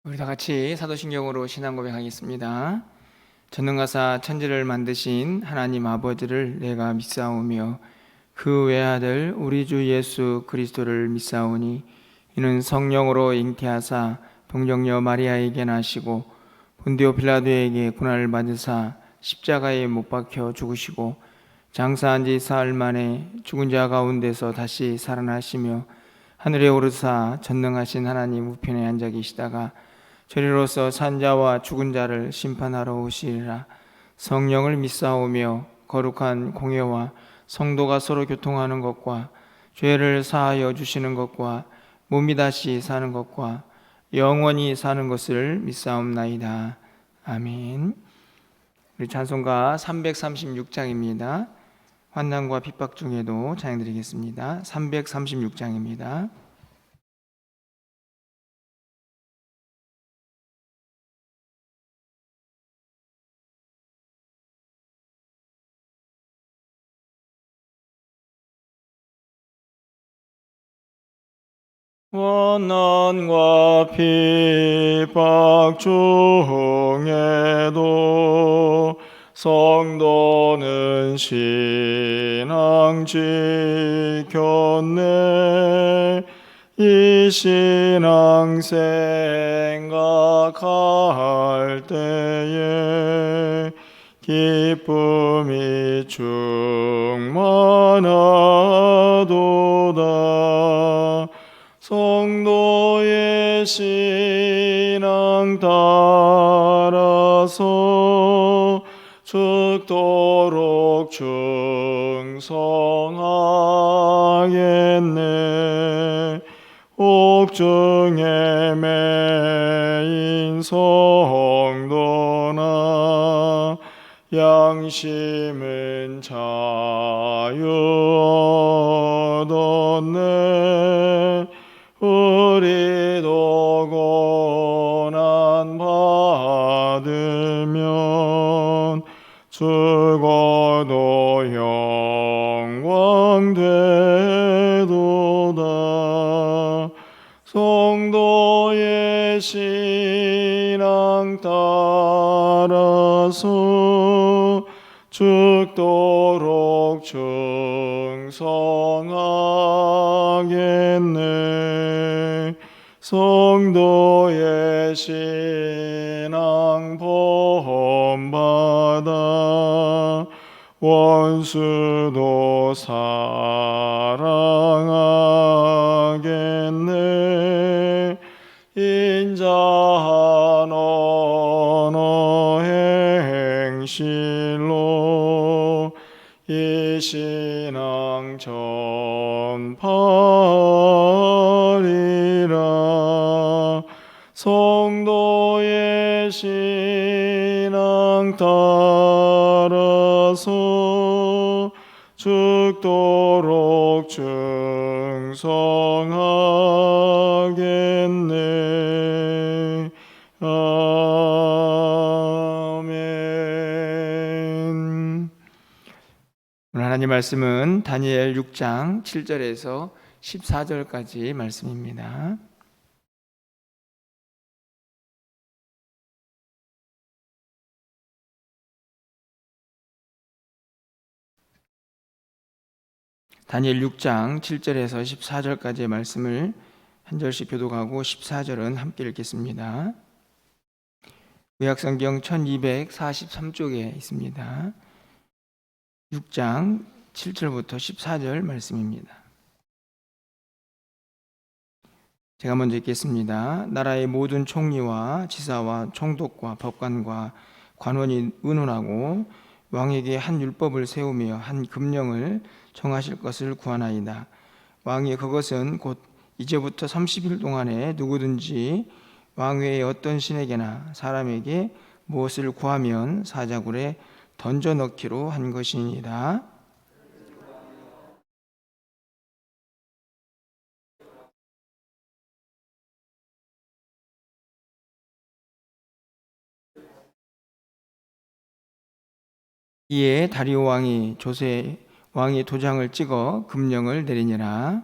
우리 다 같이 사도신경으로 신앙 고백하겠습니다. 전능하사 천지를 만드신 하나님 아버지를 내가 믿사오며 그 외아들 우리 주 예수 그리스도를 믿사오니 이는 성령으로 잉태하사 동정녀 마리아에게 나시고 본디오 빌라도에게 고난을 받으사 십자가에 못 박혀 죽으시고 장사한 지 사흘 만에 죽은 자 가운데서 다시 살아나시며 하늘에 오르사 전능하신 하나님 우편에 앉아 계시다가 저리로서 산자와 죽은 자를 심판하러 오시리라. 성령을 믿사오며 거룩한 공예와 성도가 서로 교통하는 것과 죄를 사하여 주시는 것과 몸이 다시 사는 것과 영원히 사는 것을 믿사옵나이다. 아멘. 우리 찬송가 336장입니다. 환난과 핍박 중에도 찬양드리겠습니다. 336장입니다. 환난과 핍박 중에도 성도는 신앙 지켰네. 이 신앙 생각할 때에 기쁨이 충만하도다. 성도의 신앙 따라서 죽도록 충성하겠네. 옥중에 매인 성도나 양심은 자유 얻었네. 우리도 고난 받으면 죽어도 영광 되도다. 성도의 신앙 따라서 죽도록 충성하겠네. 성도의 신앙 본받아 원수도 사랑하겠네. 인자한 언어 행실로 이 신앙 전파리라. 성도의 신앙 따라서 죽도록 충성하겠네. 아멘. 오늘 하나님 말씀은 다니엘 6장 7절에서 14절까지 말씀입니다. 다니엘 6장 7절에서 14절까지의 말씀을 한 절씩 교독하고 14절은 함께 읽겠습니다. 구약성경 1243쪽에 있습니다. 6장 7절부터 14절 말씀입니다. 제가 먼저 읽겠습니다. 나라의 모든 총리와 지사와 총독과 법관과 관원이 의논하고 왕에게 한 율법을 세우며 한 금령을 정하실 것을 구하나이다. 왕이 그것은 곧 이제부터 30일 동안에 누구든지 왕 외에 어떤 신에게나 사람에게 무엇을 구하면 사자굴에 던져 넣기로 한 것이니라. 이에 다리오 왕이 조세 왕이 도장을 찍어 금령을 내리니라.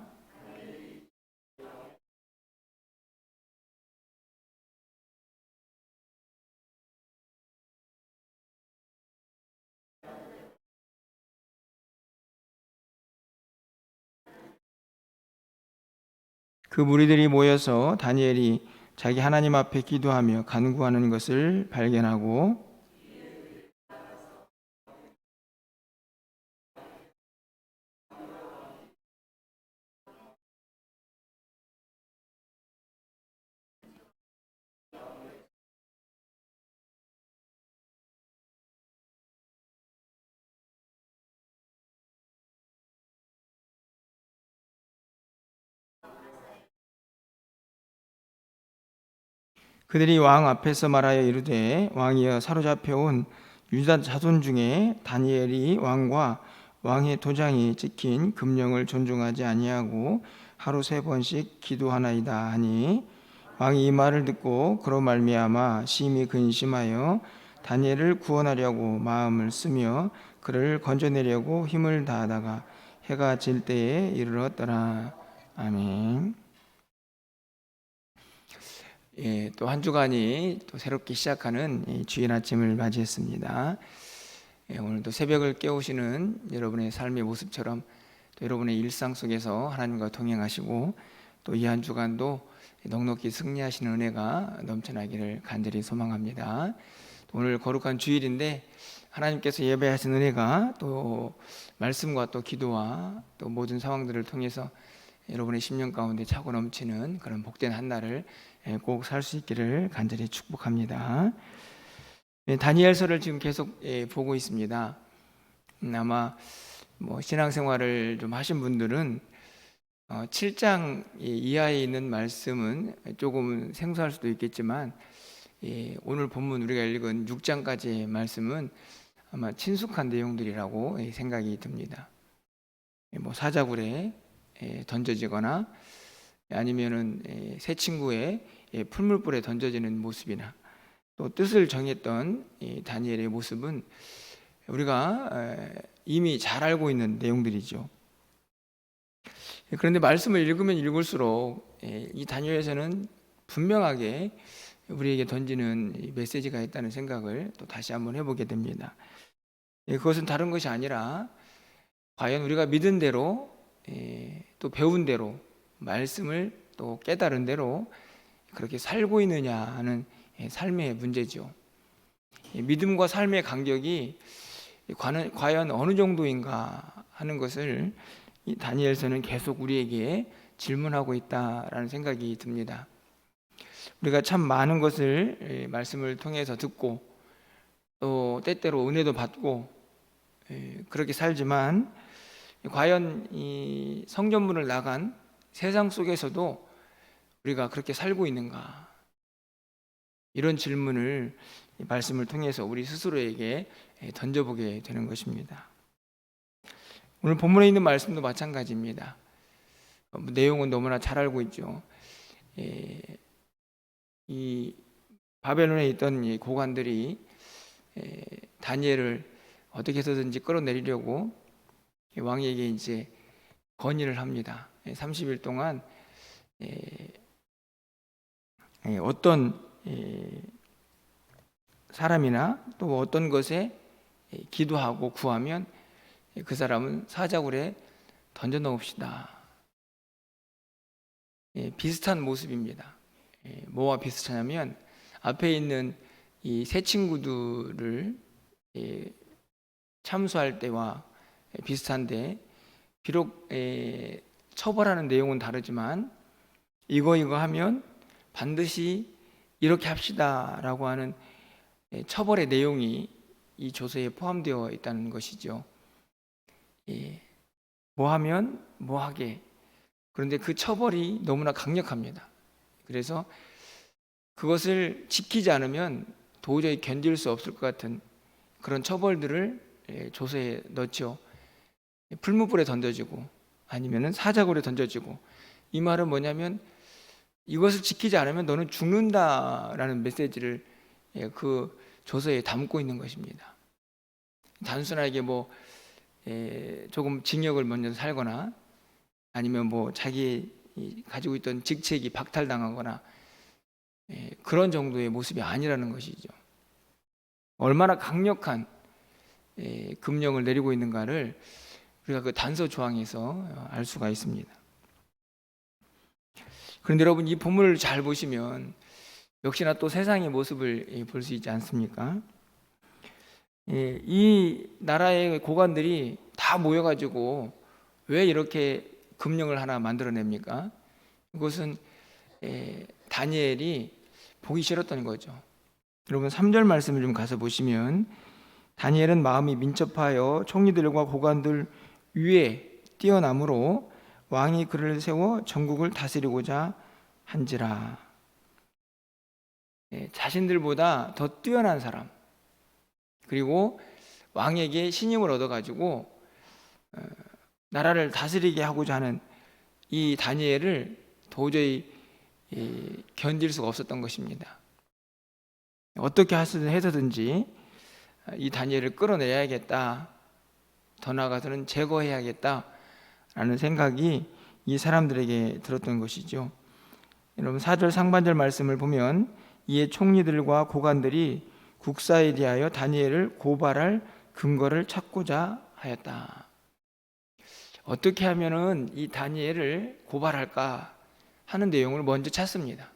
그 무리들이 모여서 다니엘이 자기 하나님 앞에 기도하며 간구하는 것을 발견하고 그들이 왕 앞에서 말하여 이르되 왕이여 사로잡혀온 유다 자손 중에 다니엘이 왕과 왕의 도장이 찍힌 금령을 존중하지 아니하고 하루 3번씩 기도하나이다 하니 왕이 이 말을 듣고 그로 말미암아 심히 근심하여 다니엘을 구원하려고 마음을 쓰며 그를 건져내려고 힘을 다하다가 해가 질 때에 이르렀더라. 아멘. 또 한 주간이 또 새롭게 시작하는 주일 아침을 맞이했습니다. 오늘도 새벽을 깨우시는 여러분의 삶의 모습처럼 또 여러분의 일상 속에서 하나님과 동행하시고 또 이 한 주간도 넉넉히 승리하시는 은혜가 넘쳐나기를 간절히 소망합니다. 오늘 거룩한 주일인데 하나님께서 예배하신 은혜가 또 말씀과 또 기도와 또 모든 상황들을 통해서 여러분의 심령 가운데 차고 넘치는 그런 복된 한 날을 꼭 살 수 있기를 간절히 축복합니다. 다니엘서를 지금 계속 보고 있습니다. 아마 신앙생활을 좀 하신 분들은 7장 이하에 있는 말씀은 조금 생소할 수도 있겠지만 오늘 본문 우리가 읽은 6장까지의 말씀은 아마 친숙한 내용들이라고 생각이 듭니다. 사자굴에 던져지거나 아니면은 새 친구의 풀물불에 던져지는 모습이나 또 뜻을 정했던 다니엘의 모습은 우리가 이미 잘 알고 있는 내용들이죠. 그런데 말씀을 읽으면 읽을수록 이 다니엘에서는 분명하게 우리에게 던지는 메시지가 있다는 생각을 또 다시 한번 해보게 됩니다. 그것은 다른 것이 아니라 과연 우리가 믿은 대로 또 배운 대로 말씀을 또 깨달은 대로 그렇게 살고 있느냐 하는 삶의 문제죠. 믿음과 삶의 간격이 과연 어느 정도인가 하는 것을 이 다니엘서는 계속 우리에게 질문하고 있다라는 생각이 듭니다. 우리가 참 많은 것을 말씀을 통해서 듣고 또 때때로 은혜도 받고 그렇게 살지만 과연 이 성전문을 나간 세상 속에서도 우리가 그렇게 살고 있는가? 이런 질문을 말씀을 통해서 우리 스스로에게 던져보게 되는 것입니다. 오늘 본문에 있는 말씀도 마찬가지입니다. 내용은 너무나 잘 알고 있죠. 이 바벨론에 있던 이 고관들이 다니엘을 어떻게 해서든지 끌어내리려고 왕에게 이제 건의를 합니다. 30일 동안 어떤 사람이나 또 어떤 것에 기도하고 구하면 그 사람은 사자굴에 던져 넣읍시다. 비슷한 모습입니다. 뭐와 비슷하냐면 앞에 있는 이 새 친구들을 참수할 때와 비슷한데 비록 처벌하는 내용은 다르지만 이거 하면 반드시 이렇게 합시다라고 하는 처벌의 내용이 이 조서에 포함되어 있다는 것이죠. 뭐 하면 뭐 하게. 그런데 그 처벌이 너무나 강력합니다. 그래서 그것을 지키지 않으면 도저히 견딜 수 없을 것 같은 그런 처벌들을 조서에 넣죠. 풀무불에 던져지고 아니면은 사자굴에 던져지고, 이 말은 뭐냐면 이것을 지키지 않으면 너는 죽는다라는 메시지를 그 조서에 담고 있는 것입니다. 단순하게 조금 징역을 먼저 살거나 아니면 자기 가지고 있던 직책이 박탈당하거나 그런 정도의 모습이 아니라는 것이죠. 얼마나 강력한 금령을 내리고 있는가를 우리가 그 단서 조항에서 알 수가 있습니다. 그런데 여러분, 이 본문을 잘 보시면 역시나 또 세상의 모습을 볼 수 있지 않습니까? 이 나라의 고관들이 다 모여가지고 왜 이렇게 금령을 하나 만들어냅니까? 그것은 다니엘이 보기 싫었던 거죠. 여러분, 3절 말씀을 좀 가서 보시면, 다니엘은 마음이 민첩하여 총리들과 고관들 위에 뛰어남으로 왕이 그를 세워 전국을 다스리고자 한지라. 자신들보다 더 뛰어난 사람, 그리고 왕에게 신임을 얻어가지고 나라를 다스리게 하고자 하는 이 다니엘을 도저히 견딜 수가 없었던 것입니다. 어떻게 해서든지 이 다니엘을 끌어내야겠다, 더 나아가서는 제거해야겠다라는 생각이 이 사람들에게 들었던 것이죠. 여러분, 4절 상반절 말씀을 보면, 이에 총리들과 고관들이 국사에 대하여 다니엘을 고발할 근거를 찾고자 하였다. 어떻게 하면은 이 다니엘을 고발할까 하는 내용을 먼저 찾습니다.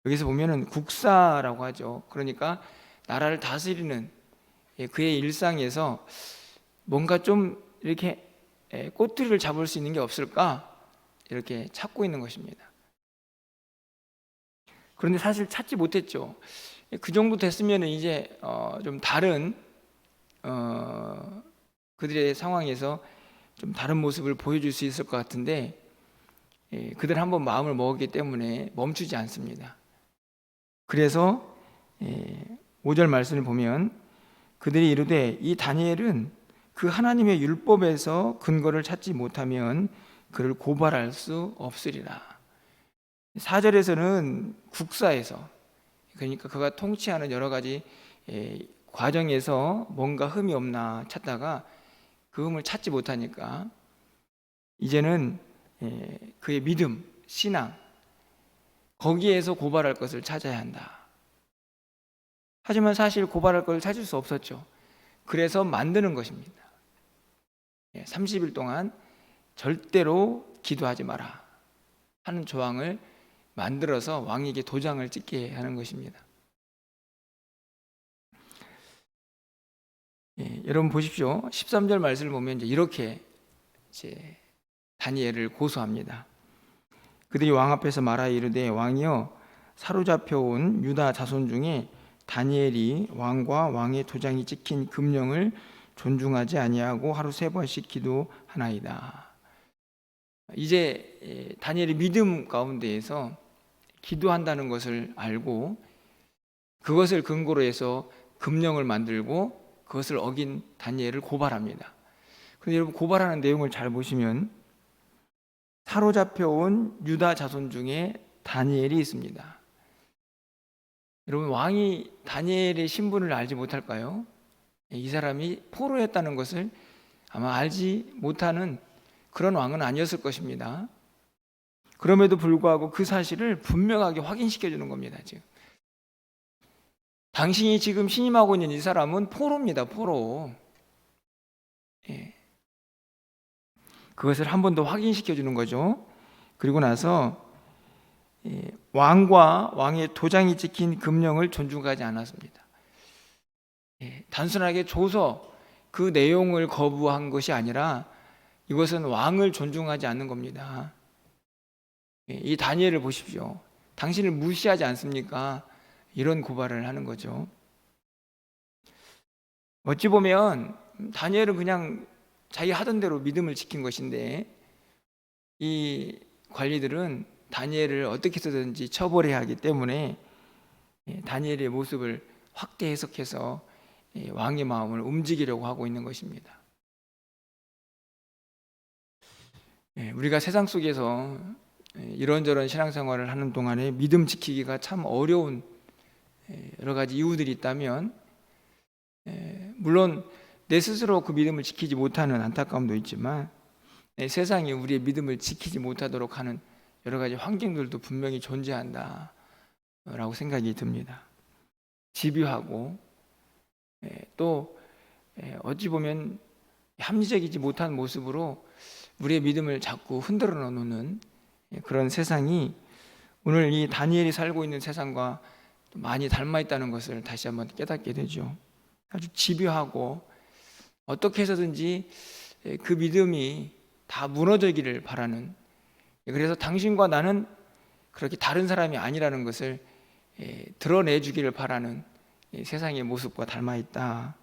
여기서 보면은 국사라고 하죠. 그러니까 나라를 다스리는 그의 일상에서 뭔가 좀 이렇게 꼬투리를 잡을 수 있는 게 없을까, 이렇게 찾고 있는 것입니다. 그런데 사실 찾지 못했죠. 그 정도 됐으면 이제 좀 다른 그들의 상황에서 좀 다른 모습을 보여줄 수 있을 것 같은데, 그들 한번 마음을 먹었기 때문에 멈추지 않습니다. 그래서 5절 말씀을 보면, 그들이 이르되 이 다니엘은 그 하나님의 율법에서 근거를 찾지 못하면 그를 고발할 수 없으리라. 4절에서는 국사에서, 그러니까 그가 통치하는 여러 가지 과정에서 뭔가 흠이 없나 찾다가 그 흠을 찾지 못하니까 이제는 그의 믿음, 신앙, 거기에서 고발할 것을 찾아야 한다. 하지만 사실 고발할 것을 찾을 수 없었죠. 그래서 만드는 것입니다. 30일 동안 절대로 기도하지 마라 하는 조항을 만들어서 왕에게 도장을 찍게 하는 것입니다. 여러분 보십시오. 13절 말씀을 보면 이렇게 다니엘을 고소합니다. 그들이 왕 앞에서 말하여 이르되, 왕이여, 사로잡혀 온 유다 자손 중에 다니엘이 왕과 왕의 도장이 찍힌 금령을 존중하지 아니하고 하루 3번씩 기도하나이다. 이제 다니엘이 믿음 가운데에서 기도한다는 것을 알고 그것을 근거로 해서 금령을 만들고 그것을 어긴 다니엘을 고발합니다. 그런데 여러분, 고발하는 내용을 잘 보시면 사로잡혀 온 유다 자손 중에 다니엘이 있습니다. 여러분, 왕이 다니엘의 신분을 알지 못할까요? 이 사람이 포로했다는 것을 아마 알지 못하는 그런 왕은 아니었을 것입니다. 그럼에도 불구하고 그 사실을 분명하게 확인시켜 주는 겁니다. 지금 당신이 지금 신임하고 있는 이 사람은 포로입니다. 포로. 그것을 한 번 더 확인시켜 주는 거죠. 그리고 나서 왕과 왕의 도장이 찍힌 금령을 존중하지 않았습니다. 단순하게 줘서 그 내용을 거부한 것이 아니라 이것은 왕을 존중하지 않는 겁니다. 이 다니엘을 보십시오. 당신을 무시하지 않습니까? 이런 고발을 하는 거죠. 어찌 보면 다니엘은 그냥 자기 하던 대로 믿음을 지킨 것인데, 이 관리들은 다니엘을 어떻게 해서든지 처벌해야 하기 때문에 다니엘의 모습을 확대 해석해서 왕의 마음을 움직이려고 하고 있는 것입니다. 우리가 세상 속에서 이런저런 신앙생활을 하는 동안에 믿음 지키기가 참 어려운 여러 가지 이유들이 있다면, 물론 내 스스로 그 믿음을 지키지 못하는 안타까움도 있지만 세상이 우리의 믿음을 지키지 못하도록 하는 여러 가지 환경들도 분명히 존재한다라고 생각이 듭니다. 집요하고 또 어찌 보면 합리적이지 못한 모습으로 우리의 믿음을 자꾸 흔들어 놓는 그런 세상이 오늘 이 다니엘이 살고 있는 세상과 많이 닮아 있다는 것을 다시 한번 깨닫게 되죠. 아주 집요하고 어떻게 해서든지 그 믿음이 다 무너지기를 바라는, 그래서 당신과 나는 그렇게 다른 사람이 아니라는 것을 드러내 주기를 바라는 세상의 모습과 닮아 있다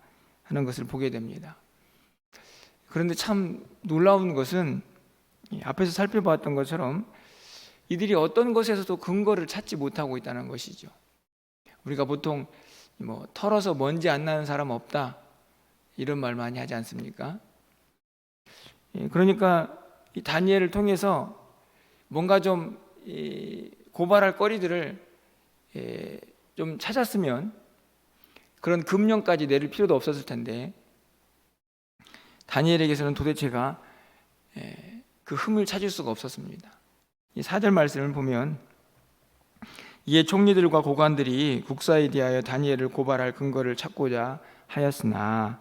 하는 것을 보게 됩니다. 그런데 참 놀라운 것은 앞에서 살펴봤던 것처럼 이들이 어떤 것에서도 근거를 찾지 못하고 있다는 것이죠. 우리가 보통 털어서 먼지 안 나는 사람 없다 이런 말 많이 하지 않습니까? 그러니까 이 다니엘을 통해서 뭔가 좀 고발할 거리들을 좀 찾았으면 그런 금령까지 내릴 필요도 없었을 텐데, 다니엘에게서는 도대체가 그 흠을 찾을 수가 없었습니다. 이 4절 말씀을 보면, 이에 총리들과 고관들이 국사에 대하여 다니엘을 고발할 근거를 찾고자 하였으나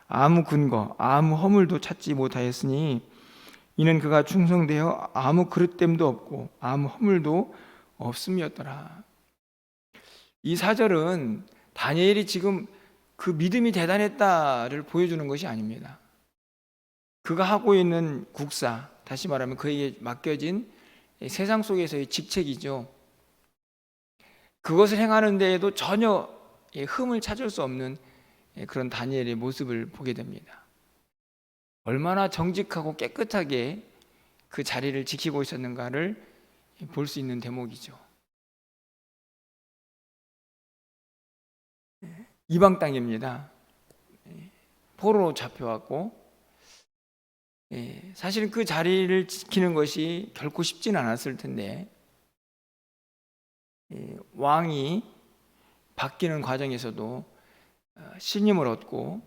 아무 근거, 아무 허물도 찾지 못하였으니 이는 그가 충성되어 아무 그릇됨도 없고 아무 허물도 없음이었더라. 이 4절은 다니엘이 지금 그 믿음이 대단했다를 보여주는 것이 아닙니다. 그가 하고 있는 국사, 다시 말하면 그에게 맡겨진 세상 속에서의 직책이죠. 그것을 행하는 데에도 전혀 흠을 찾을 수 없는 그런 다니엘의 모습을 보게 됩니다. 얼마나 정직하고 깨끗하게 그 자리를 지키고 있었는가를 볼 수 있는 대목이죠. 이방 땅입니다. 포로로 잡혀왔고, 사실은 그 자리를 지키는 것이 결코 쉽지는 않았을 텐데, 왕이 바뀌는 과정에서도 신임을 얻고,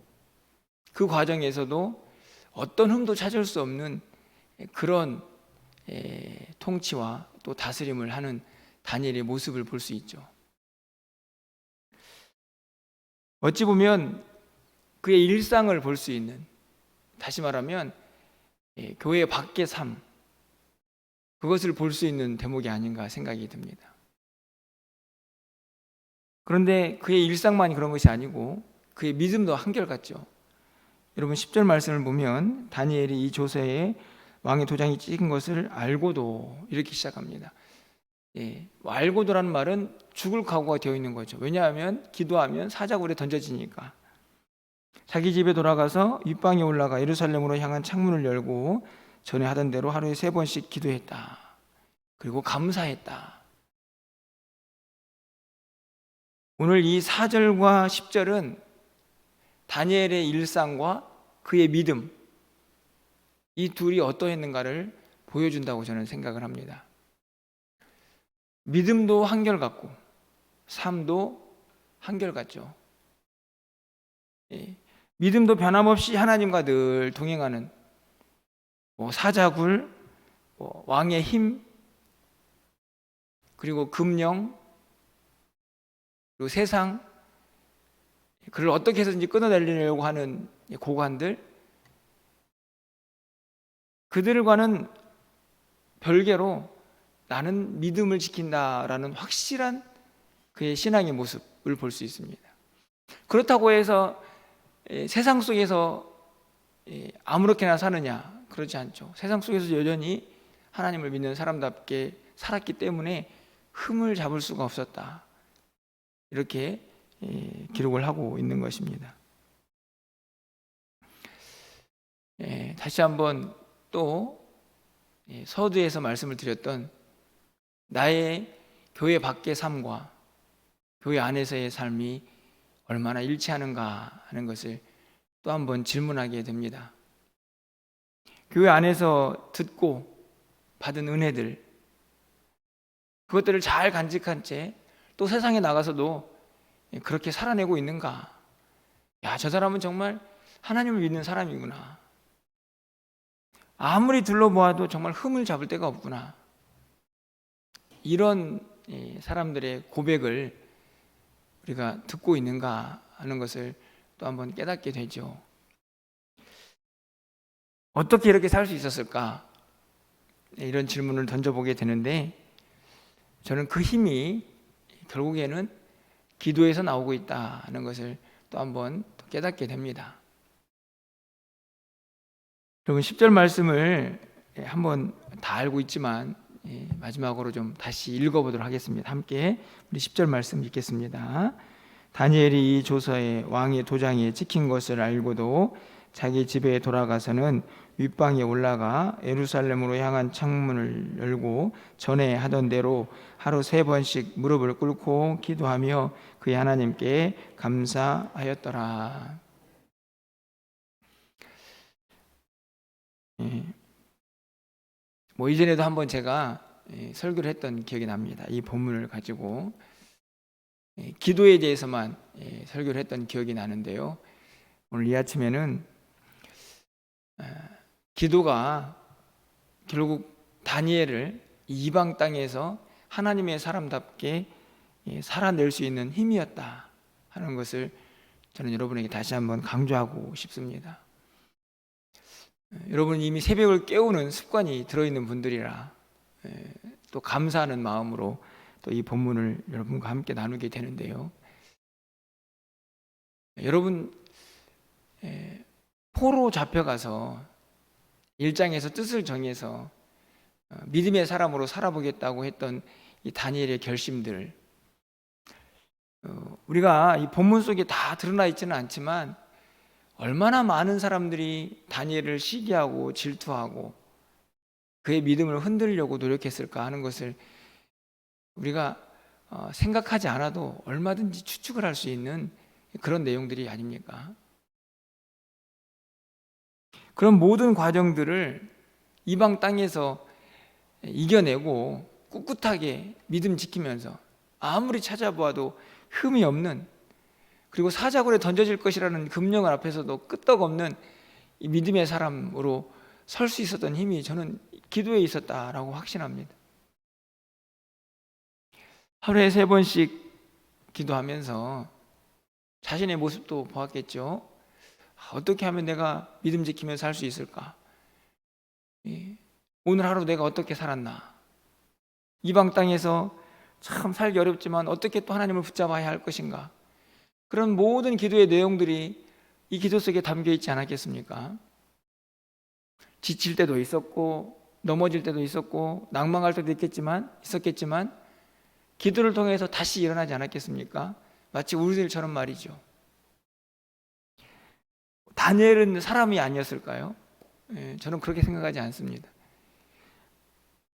그 과정에서도 어떤 흠도 찾을 수 없는 그런 통치와 또 다스림을 하는 다니엘의 모습을 볼 수 있죠. 어찌 보면 그의 일상을 볼 수 있는, 다시 말하면 교회 밖의 삶, 그것을 볼 수 있는 대목이 아닌가 생각이 듭니다. 그런데 그의 일상만이 그런 것이 아니고 그의 믿음도 한결같죠. 여러분 10절 말씀을 보면 다니엘이 이 조서에 왕의 도장이 찍힌 것을 알고도, 이렇게 시작합니다. 알고도라는 말은 죽을 각오가 되어 있는 거죠. 왜냐하면 기도하면 사자굴에 던져지니까. 자기 집에 돌아가서 윗방에 올라가 예루살렘으로 향한 창문을 열고 전에 하던 대로 하루에 3번씩 기도했다. 그리고 감사했다. 오늘 이 4절과 10절은 다니엘의 일상과 그의 믿음, 이 둘이 어떠했는가를 보여준다고 저는 생각을 합니다. 믿음도 한결같고 삶도 한결같죠. 믿음도 변함없이 하나님과 늘 동행하는 사자굴, 왕의 힘, 그리고 금령, 그리고 세상, 그를 어떻게 해서든지 끊어내려고 하는 고관들, 그들과는 별개로 나는 믿음을 지킨다라는 확실한 그의 신앙의 모습을 볼 수 있습니다. 그렇다고 해서 세상 속에서 아무렇게나 사느냐, 그렇지 않죠. 세상 속에서 여전히 하나님을 믿는 사람답게 살았기 때문에 흠을 잡을 수가 없었다, 이렇게 기록을 하고 있는 것입니다. 다시 한번 또 서두에서 말씀을 드렸던 나의 교회 밖의 삶과 교회 안에서의 삶이 얼마나 일치하는가 하는 것을 또 한번 질문하게 됩니다. 교회 안에서 듣고 받은 은혜들, 그것들을 잘 간직한 채 또 세상에 나가서도 그렇게 살아내고 있는가? 야, 저 사람은 정말 하나님을 믿는 사람이구나. 아무리 둘러보아도 정말 흠을 잡을 데가 없구나. 이런 사람들의 고백을 우리가 듣고 있는가 하는 것을 또 한번 깨닫게 되죠. 어떻게 이렇게 살 수 있었을까? 이런 질문을 던져보게 되는데, 저는 그 힘이 결국에는 기도에서 나오고 있다는 것을 또 한번 깨닫게 됩니다. 여러분 10절 말씀을 한번 다 알고 있지만 마지막으로 좀 다시 읽어보도록 하겠습니다. 함께 우리 10절 말씀 읽겠습니다. 다니엘이 이 조서에 왕의 도장에 찍힌 것을 알고도 자기 집에 돌아가서는 윗방에 올라가 예루살렘으로 향한 창문을 열고 전에 하던 대로 하루 3번씩 무릎을 꿇고 기도하며 그의 하나님께 감사하였더라. 이전에도 한번 제가 설교를 했던 기억이 납니다. 이 본문을 가지고 기도에 대해서만 설교를 했던 기억이 나는데요. 오늘 이 아침에는 기도가 결국 다니엘을 이방 땅에서 하나님의 사람답게 살아낼 수 있는 힘이었다 하는 것을 저는 여러분에게 다시 한번 강조하고 싶습니다. 여러분 이미 새벽을 깨우는 습관이 들어있는 분들이라 또 감사하는 마음으로 또 이 본문을 여러분과 함께 나누게 되는데요. 여러분 포로 잡혀가서 일장에서 뜻을 정해서 믿음의 사람으로 살아보겠다고 했던 이 다니엘의 결심들, 우리가 이 본문 속에 다 드러나 있지는 않지만 얼마나 많은 사람들이 다니엘을 시기하고 질투하고 그의 믿음을 흔들려고 노력했을까 하는 것을 우리가 생각하지 않아도 얼마든지 추측을 할 수 있는 그런 내용들이 아닙니까? 그런 모든 과정들을 이방 땅에서 이겨내고 꿋꿋하게 믿음 지키면서 아무리 찾아보아도 흠이 없는, 그리고 사자굴에 던져질 것이라는 금령을 앞에서도 끄떡없는 이 믿음의 사람으로 설 수 있었던 힘이 저는 기도에 있었다라고 확신합니다. 하루에 3번씩 기도하면서 자신의 모습도 보았겠죠. 어떻게 하면 내가 믿음 지키면서 살 수 있을까? 오늘 하루 내가 어떻게 살았나? 이방 땅에서 참 살기 어렵지만 어떻게 또 하나님을 붙잡아야 할 것인가? 그런 모든 기도의 내용들이 이 기도 속에 담겨 있지 않았겠습니까? 지칠 때도 있었고 넘어질 때도 있었고 낭망할 때도 있었겠지만 기도를 통해서 다시 일어나지 않았겠습니까? 마치 우리들처럼 말이죠. 다니엘은 사람이 아니었을까요? 저는 그렇게 생각하지 않습니다.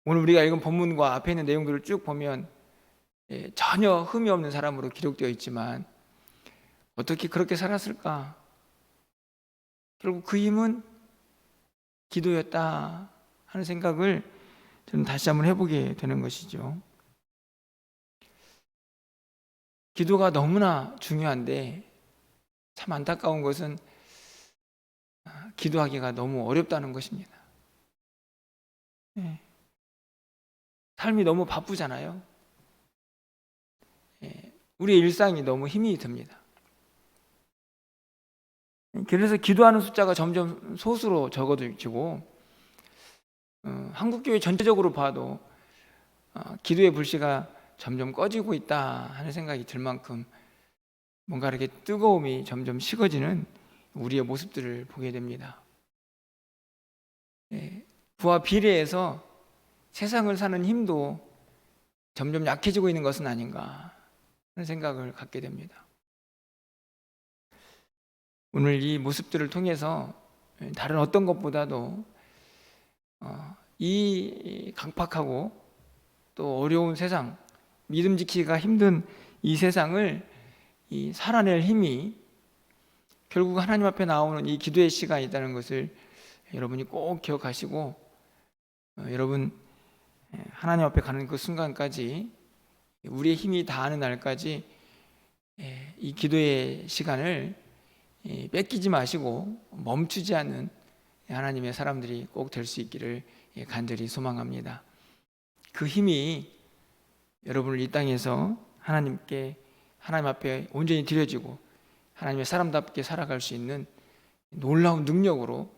오늘 우리가 읽은 본문과 앞에 있는 내용들을 쭉 보면 전혀 흠이 없는 사람으로 기록되어 있지만 어떻게 그렇게 살았을까? 결국 그 힘은 기도였다 하는 생각을 저는 다시 한번 해보게 되는 것이죠. 기도가 너무나 중요한데 참 안타까운 것은 기도하기가 너무 어렵다는 것입니다. 삶이 너무 바쁘잖아요. 우리의 일상이 너무 힘이 듭니다. 그래서 기도하는 숫자가 점점 소수로 적어지고 한국교회 전체적으로 봐도 기도의 불씨가 점점 꺼지고 있다 하는 생각이 들 만큼 뭔가 이렇게 뜨거움이 점점 식어지는 우리의 모습들을 보게 됩니다. 부와 비례해서 세상을 사는 힘도 점점 약해지고 있는 것은 아닌가 하는 생각을 갖게 됩니다. 오늘 이 모습들을 통해서 다른 어떤 것보다도 이 강팍하고 또 어려운 세상, 믿음 지키기가 힘든 이 세상을 살아낼 힘이 결국 하나님 앞에 나오는 이 기도의 시간이 있다는 것을 여러분이 꼭 기억하시고 여러분 하나님 앞에 가는 그 순간까지 우리의 힘이 다하는 날까지 이 기도의 시간을 뺏기지 마시고 멈추지 않는 하나님의 사람들이 꼭 될 수 있기를 간절히 소망합니다. 그 힘이 여러분을 이 땅에서 하나님 앞에 온전히 드려지고 하나님의 사람답게 살아갈 수 있는 놀라운 능력으로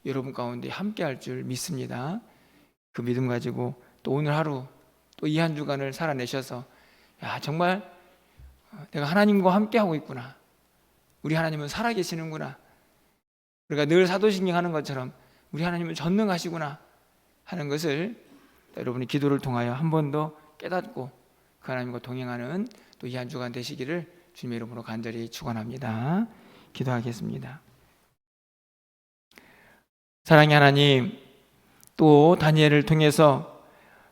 여러분 가운데 함께 할 줄 믿습니다. 그 믿음 가지고 또 오늘 하루 또 이 한 주간을 살아내셔서 정말 내가 하나님과 함께하고 있구나, 우리 하나님은 살아계시는구나, 우리가 늘 사도신경 하는 것처럼 우리 하나님은 전능하시구나 하는 것을 여러분이 기도를 통하여 한 번 더 깨닫고 그 하나님과 동행하는 또 이 한 주간 되시기를 주님의 이름으로 간절히 축원합니다. 기도하겠습니다. 사랑의 하나님, 또 다니엘을 통해서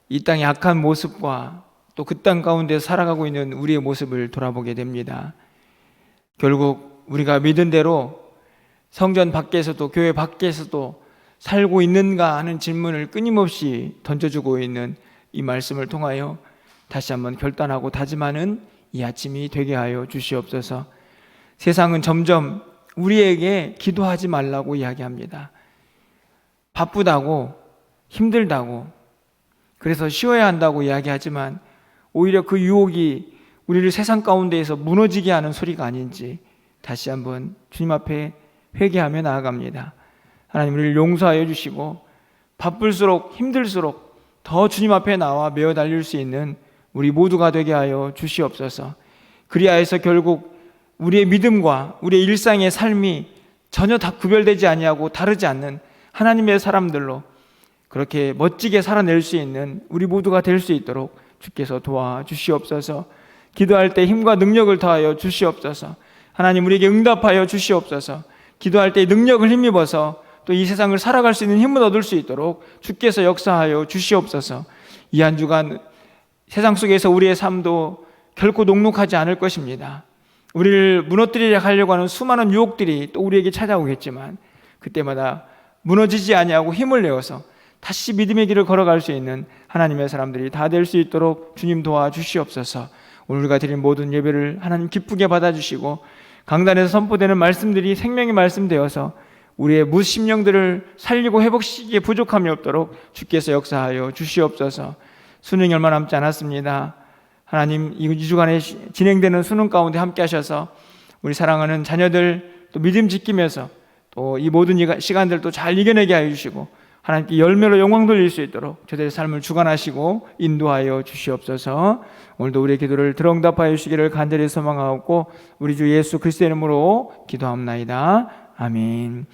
이 땅의 악한 모습과 또 그 땅 가운데 살아가고 있는 우리의 모습을 돌아보게 됩니다. 결국 우리가 믿은 대로 성전 밖에서도 교회 밖에서도 살고 있는가 하는 질문을 끊임없이 던져주고 있는 이 말씀을 통하여 다시 한번 결단하고 다짐하는 이 아침이 되게 하여 주시옵소서. 세상은 점점 우리에게 기도하지 말라고 이야기합니다. 바쁘다고, 힘들다고, 그래서 쉬어야 한다고 이야기하지만 오히려 그 유혹이 우리를 세상 가운데에서 무너지게 하는 소리가 아닌지 다시 한번 주님 앞에 회개하며 나아갑니다. 하나님, 우리를 용서하여 주시고 바쁠수록 힘들수록 더 주님 앞에 나와 메어 달릴 수 있는 우리 모두가 되게 하여 주시옵소서. 그리하여서 결국 우리의 믿음과 우리의 일상의 삶이 전혀 다 구별되지 아니하고 다르지 않는 하나님의 사람들로 그렇게 멋지게 살아낼 수 있는 우리 모두가 될 수 있도록 주께서 도와주시옵소서. 기도할 때 힘과 능력을 더하여 주시옵소서. 하나님, 우리에게 응답하여 주시옵소서. 기도할 때 능력을 힘입어서 또 이 세상을 살아갈 수 있는 힘을 얻을 수 있도록 주께서 역사하여 주시옵소서. 이 한 주간 세상 속에서 우리의 삶도 결코 녹록하지 않을 것입니다. 우리를 무너뜨리려 하려고 하는 수많은 유혹들이 또 우리에게 찾아오겠지만 그때마다 무너지지 아니하고 힘을 내어서 다시 믿음의 길을 걸어갈 수 있는 하나님의 사람들이 다 될 수 있도록 주님 도와주시옵소서. 오늘 우리가 드린 모든 예배를 하나님 기쁘게 받아주시고 강단에서 선포되는 말씀들이 생명의 말씀 되어서 우리의 무심령들을 살리고 회복시키기에 부족함이 없도록 주께서 역사하여 주시옵소서. 수능이 얼마 남지 않았습니다. 하나님, 이 주간에 진행되는 수능 가운데 함께 하셔서 우리 사랑하는 자녀들 또 믿음 지키면서 또 이 모든 시간들도 잘 이겨내게 하여 주시고 하나님께 열매로 영광 돌릴 수 있도록 저들의 삶을 주관하시고 인도하여 주시옵소서. 오늘도 우리의 기도를 들응답하여 주시기를 간절히 소망하고 우리 주 예수 그리스도의 이름으로 기도합나이다. 아멘.